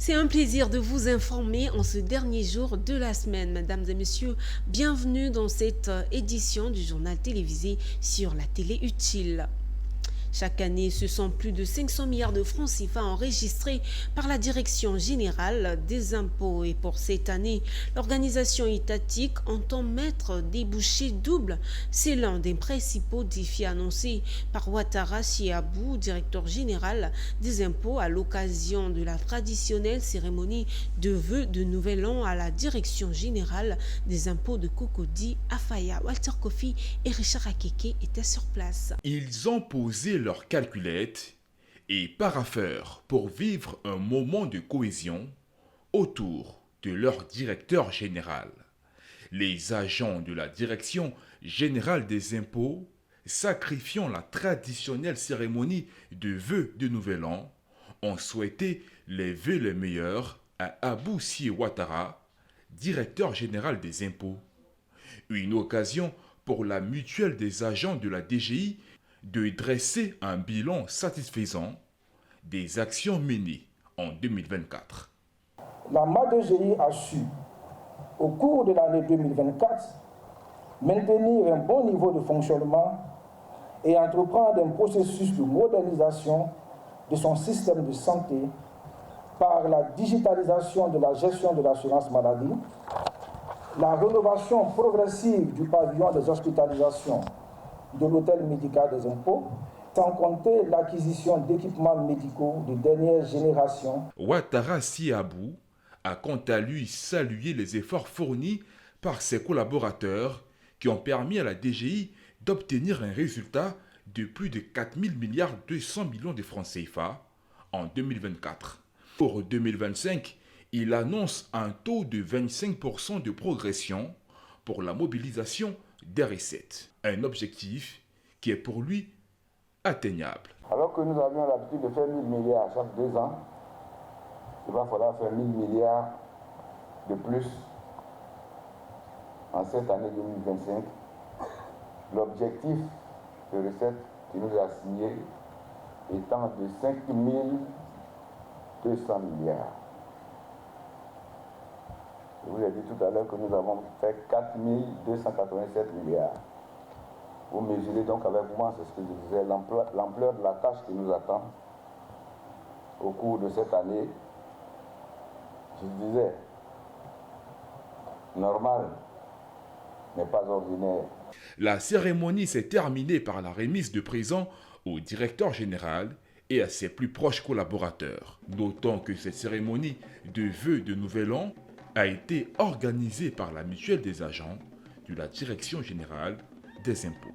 C'est un plaisir de vous informer en ce dernier jour de la semaine. Mesdames et messieurs, bienvenue dans cette édition du journal télévisé sur la télé utile. Chaque année, ce sont plus de 500 milliards de francs CFA enregistrés par la Direction générale des impôts. Et pour cette année, l'organisation étatique entend mettre des bouchées doubles. C'est l'un des principaux défis annoncés par Ouattara Chiabou, directeur général des impôts, à l'occasion de la traditionnelle cérémonie de vœux de Nouvel An à la Direction générale des impôts de Cocody à Faya. Walter Kofi et Richard Akeke étaient sur place. Ils ont posé leurs calculettes et parapheurs pour vivre un moment de cohésion autour de leur directeur général. Les agents de la Direction générale des impôts, sacrifiant la traditionnelle cérémonie de vœux de Nouvel An, ont souhaité les vœux les meilleurs à Abou Sie Ouattara, directeur général des impôts. Une occasion pour la mutuelle des agents de la DGI de dresser un bilan satisfaisant des actions menées en 2024. La MADGI a su, au cours de l'année 2024, maintenir un bon niveau de fonctionnement et entreprendre un processus de modernisation de son système de santé par la digitalisation de la gestion de l'assurance maladie, la rénovation progressive du pavillon des hospitalisations de l'hôtel médical des impôts, sans compter l'acquisition d'équipements médicaux de dernière génération. Ouattara Chiabou a quant à lui salué les efforts fournis par ses collaborateurs qui ont permis à la DGI d'obtenir un résultat de plus de 4 200 milliards de francs CFA en 2024. Pour 2025, il annonce un taux de 25% de progression pour la mobilisation des recettes. Un objectif qui est pour lui atteignable. Alors que nous avions l'habitude de faire 1000 milliards chaque 2 ans, il va falloir faire 1000 milliards de plus en cette année 2025. L'objectif de recettes qui nous a signé étant de 5 200 milliards. Je vous ai dit tout à l'heure que nous avons fait 4 287 milliards. Vous mesurez donc avec moi, c'est ce que je disais, l'ampleur de la tâche qui nous attend au cours de cette année. Je disais, normal, mais pas ordinaire. La cérémonie s'est terminée par la remise de présents au directeur général et à ses plus proches collaborateurs. D'autant que cette cérémonie de vœux de Nouvel An a été organisée par la mutuelle des agents de la Direction générale des impôts.